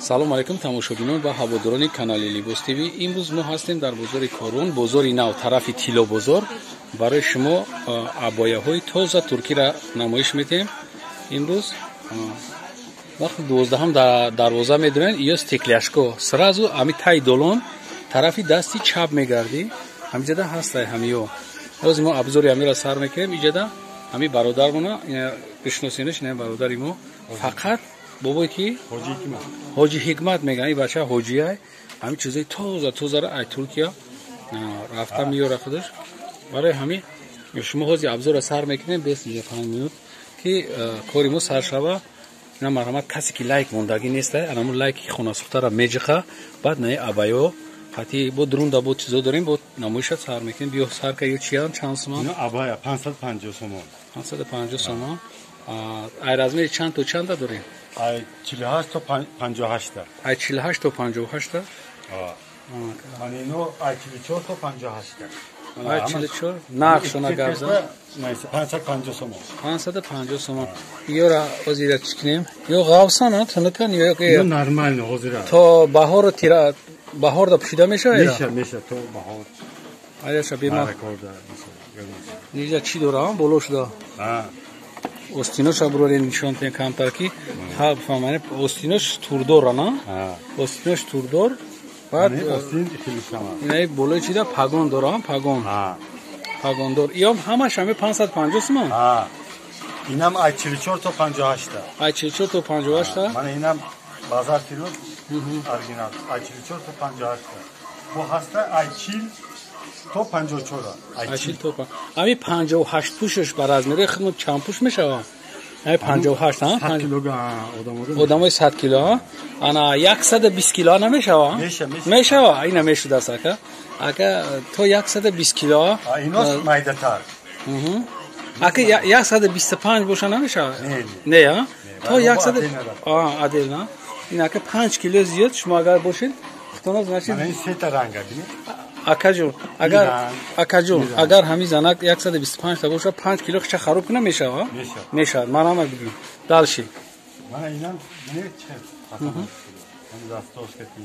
салом алайкум тамошобинон ва ҳаводорони канали Libos TV. Имрӯз мо ҳастем дар бозори Корун, бозори нав, тарафи Тило бозор. Барои шумо абояҳои тоза туркиро намоиш медиҳем. Имрӯз вақти 12 дарвоза медонен, ё стекляшко сразу ами таи долон тарафи дасти чап мегарди. Ҳамиҷада ҳастай ҳамиё. Ҳозир мо абзори амиро сар мекунем. Иҷада ҳами бародармона бишносинаш, не бародари мо. Фақат бобой ки ҳоҷи ҳикмат меган, ин бача ҳоҷиай. Ҳами чизои тозаро ай Туркия рафта миёра худаш. Барои ҳами шумо ҳозир абзорро сар мекунем 5 минут ки кори мо сар шава. Ина марҳамат касе ки лайк мондагӣ нестай, анамо лайки хонасухтара меҷиха, баъд наи абаё хати бо друнда бо чизо дорем, бо намоиша сар мекунем. Биё сарка ё чиям чанд сомон? Ина абая 550 сомон. 550 сомон. Ай размери чанд то чанда дорем? Ай 48 то 58 та. Ай 48 то 58 та? Ман ино ай 44 то 58 та. Ай 44 нақшона гавза 550 сомон. 550 сомон. Ёра озира чикнем. Ё гавсана тунакан ё Ё нормально озира. То баҳоро тира баҳорда пушида мешава? Меша то баҳор. Айша бема. Нижа чӣ дорам? Болошда. Остинош аброри нишон тен камтарки ҳа фамане остинош турдор ана. Остинош турдор. Баъд остин хилишама. Инай болои чида пагон дорам, пагон. Пагондор. Иём ҳамаш ҳаме 550 сомон. Инам ай 44 то 58 та. Ай 44 то 58 та. Ман инам базар фирӯз оригинал ай 44 то 58 та. Бо ҳаста ай 40 то 54. Ай 40 то. Ами 58 пушш бар размери худмат чанд пуш мешава? Ай 58 та. 100 килога одамои 100 кило. Ана 120 кило намешава? Мешава. Ина мешуда сака. Ака то 120 кило. Инос майдатар. Ака 125 боша намешава? Не, я? То 100 адел на. Ин ака 5 кило зиёд шумо агар бошед, хутоназ значит. Ман ин сета ранга бинед. Акаҷон, агар ҳами занак 125 та боша 5 кило хича хароб куна мешава? Мешавад. Манама бигӯ. Далши. Мана инам не че. Ман дастошкати.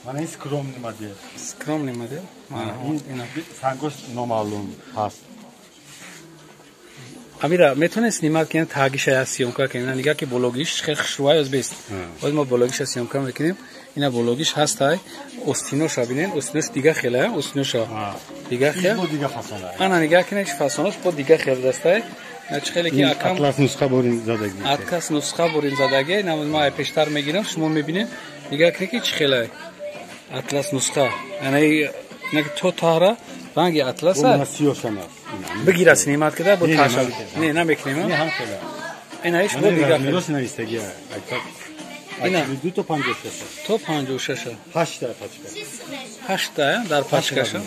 Мана ин скромный модель. Скромный модель? Ина сангош номалум ҳаст. Амира, метонест снимат кунем тагиша я съёмка кунем. Нигах ки бологиш хешвай аз бест. Ҳозир мо бологиша съёмка мекунем. Ина бологиш ҳастай. Остиноша бинен, остинош дига хела, остиноша. Дига хел. Дига фасона. Ана нигах кунем чи фасонаш по дига хел дастай. Нач хеле ки акам атлас нусха борин задаги. Атлас нусха борин задаги. Намоз ма пештар мегирам, шумо мебинем. Нигах кунем ки чи хела. Атлас нусха. Ана нак то тара ранги атласа. Бигира снимат када бо таша. Не, намекунем. Не ҳам хела. Ина иш бо дига. Мирос навистаги. Ина 2 то 56. То 56. 8 та пачка. 8 та дар пачкаша.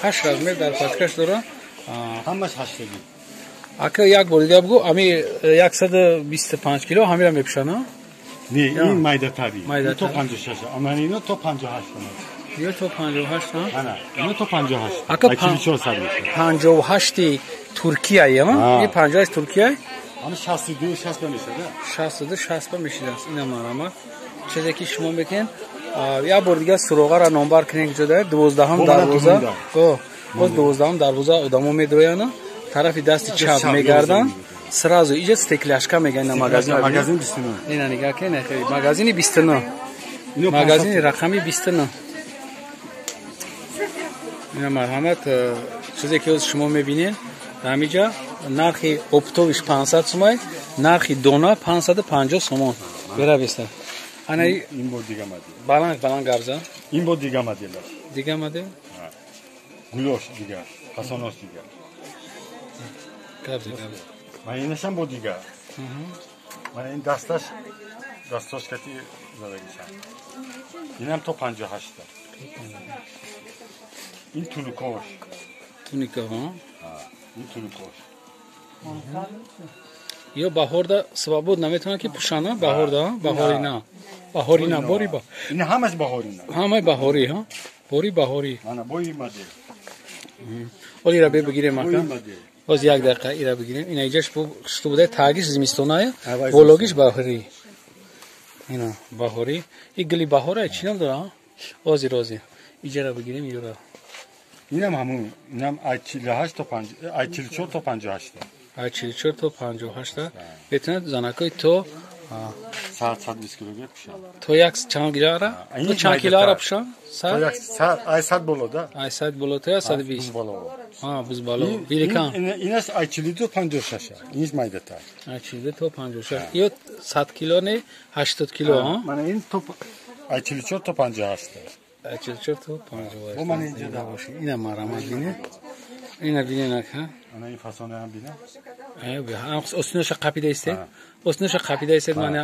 8 размер дар пачкаш дора. Ҳамаш 8 та. Ака як бор дига бигӯ, ами 125 кило ҳамира мепушана? Не, ин майдатари. То 56. Аман ино то 58 та. Ё то 58 та? Ана, ино то 58. Ака 54 сар мешава. 58 Туркия яма? Ин 58 Туркия? Ана 62 60 мешава. 62 60 мешава. Ина марама. Чизе ки шумо мекунед, я бор дига суроғара номбар кунед ҷода 12 дарвоза. Боз 12 дарвоза одамо медрояна. Тарафи дасти чап мегардан. Сразу иҷа стекляшка меган на магазин. Магазин 29. Ина нигах кунед, магазини 29. Магазини рақами 29. Ина марҳамат, чизе ки шумо мебинед, ҳамиҷа нархи оптовиш 500 сомон, нархи дона 550 сомон. Бера беста. Ана ин бо дига модель. Баланд гавза. Ин бо дига модель. Дига модель? Гулош дига, фасонош дига. Гавза. Ман инашам бо дига. Ман ин дасташ кати задагишам. Инам то 58 та. Ин тунукош. Туника, ҳа? Ин тунукош. Ё баҳорда свобод наметавонад ки пушана баҳорда, баҳорина. Баҳорина бори ба. Ина ҳамаш баҳорина. Ҳамаи баҳорӣ, ҳа? Бори баҳорӣ. Мана бои модель. Оли ира бигирем ака. Боз як дақиқа ира бигирем. Ина иҷаш бу шту будай тагиш зимистонае, бологиш баҳорӣ. اینا بهاری این گلی بهاره چی نام داره آزی رازی ایجاره بگیریم یورا اینم همون اینم ay 48 تا 5 ay 44 تا 58 ay 44 تا 58 بتونه زنکای تو saat 20 kilogram pişer. تو یک چند کیلو را تو چند کیلو را پشان saat ay saat boloda ay saat bolotoya 120 bolo. ha buz balo bilikan İnes ay 44 تا 56 İnes maydata. ay 44 تا 56 iyo 7 kilo ne 80 kilo ha Bana in top ay 44 تا 58 ay 44 تا 58 Bu bana ince daha باشه اینم مرام بینه اینا بینه نکن Ana in fasonu hem bine. Evet, هم استنش قپیده است. استنش قپیده است من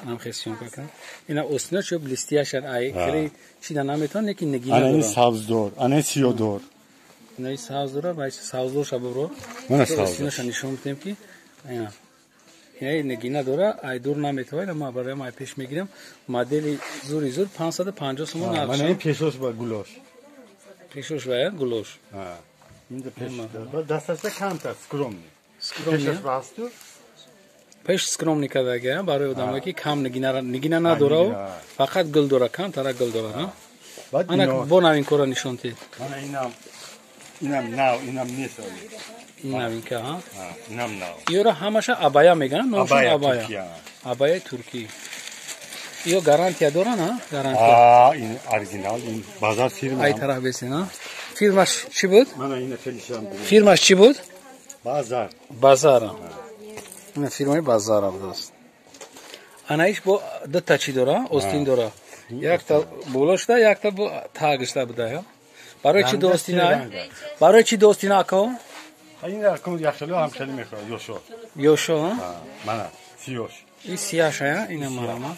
هم خیسیون کنم. اینا استنش چوب لیستیاشن ای کلی چی دنامیتون نکی نگینا Ana in دارن. savzdor, ana siyodor. نه سازدورا باید سازدور شب برو. من سازدور. استنش نشون میدم کی. اینا. اینا نگینا داره ای دور نمیتونه ما برای ما پیش میگیریم. مدلی زوری زور 550 سومون Bana نرخ. in peşoş var guloş. پیشوش باید گلوش. Ha. Şimdi peşoş. Bu dastasda kanta skromni. Skromni. Peşoş bastır. پیش سکرام نکرده برای آدمایی که کم نگینا نداره و فقط گل داره کم ترا گل داره. Bak Ana ino. bu navin kora nişan ti. Bana inam now inam ne söylüyor? این نوین که ها. Ha, inam now. ایو را همشا ابایا میگن نوشون Abaya ابایا. Türkiye. ابایا ترکی. ایو گارانتیا دارن ها گارانتی. Aa, in orijinal, in bazar firma. ای طرف بسین ها. فیرماش چی بود؟ Bana yine Felişan bunu. فیرماش چی بود؟ Bazar. بازار. نه فیرمای بازار است. انا ایش با دو تا چی داره؟ استین داره. یک تا بولش دا یک تا bu تاگش دا بوده ها. برای چی دوستی نه؟ برای چی دوستی نه کو؟ Ha yine akıl yaşlı hamşeli mekro yoşo. یوشو ها. Ha, bana siyoş. این سیاش ها اینا مرما.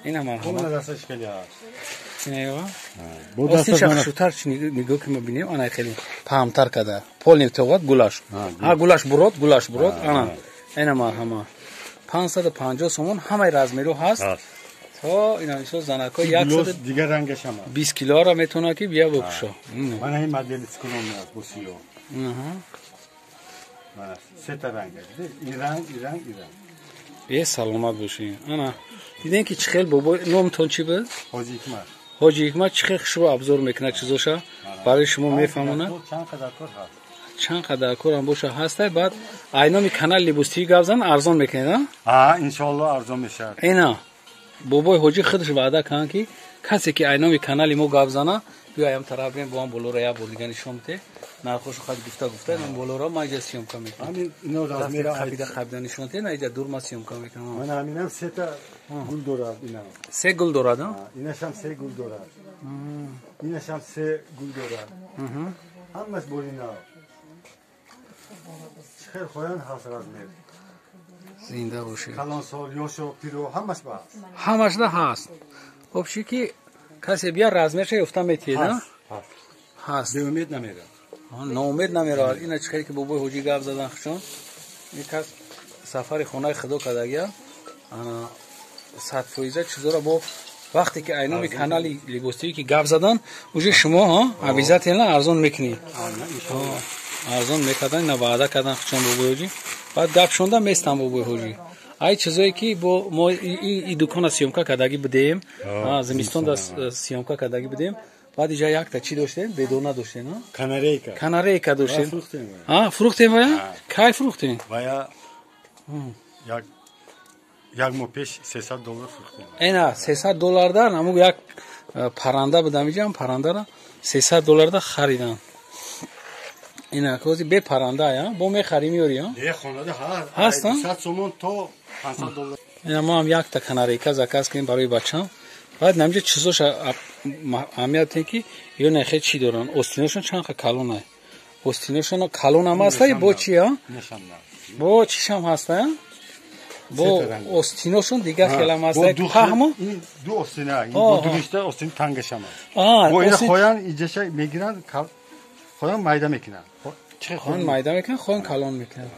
اینا مرما. Bunlar da şekil ya. اینا Bu Осин шахшутар чи нигоҳ ки мо бинем ана хеле паҳмтар када полни тавад гулаш ҳа гулаш бурод ана ина марҳама 550 сомон ҳамаи размеру ҳаст то ина исо занако 120 килора метавона ки бия бопушо mana in modeli skromli az bu siyo. Mana seta rengi. İran. е саломат бошӣ ана дидем ки чӣ хел бобо номтон чӣ буд Hoji Hikmat. ҳоҷи ҳикмат чӣ хел хушро абзор мекунад чизоша барои шумо мефаҳмонад Çan kadar kor has. чанд қадар корам боша ҳастай баъд айноми канал либостии гап зан арзон мекунед Ha inşallah arzon meşar. ина бобои ҳоҷӣ худаш ваъда карданд ки касе ки айноми канали мо гап зана биёям тараф бием бо ҳам болора як бор дига нишон бите нархошу хад гуфта ин болора ма иҷа сиёмка мекунам Amin ino razmera қабида нишон те на иҷа дур ма сиёмка мекунам Mana aminam seta gul dorar inam. се гул дорад İneşam se gul dorar. İneşam se gul dorar. Hammas bolina. Çıkar koyan has razmer. зинда бошӣ Kalan sol yoşo piro hammas ba. ҳамашда ҳаст обши ки касе бия размерша ёфта метиҳед Has. ҳаст Devam namera. ноумед намеравад ина чӣ хел ки бобои ҳоҷӣ гап задан хушон ин кас сафари хонаи худо кардагия ана 100% чизора бо вақте ки айноми канали либостивӣ ки гап задан уже шумо обязательно арзон мекунед арзон мекардан ина ваъда кардан хушон бобои ҳоҷӣ баъд гап шонда местан бобои ҳоҷӣ ай чизое ки бо мо и дукона сиёмка кардагӣ будем зимистонда сиёмка кардагӣ будем баъд иҷа якта чӣ доштем бедона доштем Kanareyka. канарейка доштем Fruchten. фрухтем вая кай фрухтем Baya yak mo peş $300 fruchten. ина $300 ҳамун як парранда будам иҷам паррандара $300 харидам ина кози бе парранда бо мехари миёри Diye xonada Hast, ha? 100 somon to $500. ина мо ҳам якта канарейка заказ кардем барои бачам баъд намҷа чизоша аҳамият ин ки ё нахе чӣ доранд остиношон чанд ха калон ай остиношон калон ҳам ҳастай бо чи Neşamlar. бо чишам ҳастай бо остиношон дигар хелам ҳастай паҳмо Du ostina. Bu duruşta ostin tangaşama. Bu ina koyan iceşe megiran koyan mayda mekinan. хон майда мекунад хон калон мекунад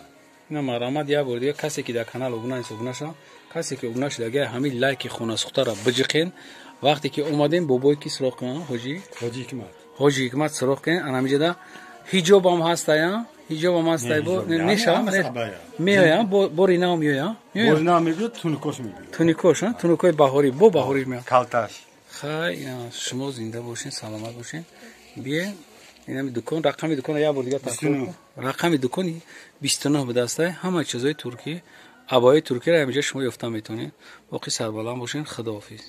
ина марамад як бор дига касе ки дар канал обунанист обунаша касе ки обуна шудаги ҳамин лайки хонасухтара биҷиқен вақте ки омадем бобои ки суроғ кунам ҳоҷӣ Hoji Hikmat. ҳоҷи ҳикмат суроғ кунем анамиҷада ҳиҷобам ҳастая Hijob هم هست با hijob. نشا همه سبایا. میایم بوری نام میایم Boyuna میگه تونیکوش میگه. تونیکوش تونیکوی بهاری با بهاری میاد Kaltaş. خیلی شما زنده باشین سلامت باشین بیاین اینم دکان رقم دکان یا بار دیگه تاکید رقم دکانی 29 به دسته همه چیزای ترکی عبای ترکی را اینجا شما یافت میتونید باقی سربلند باشین خداحافظ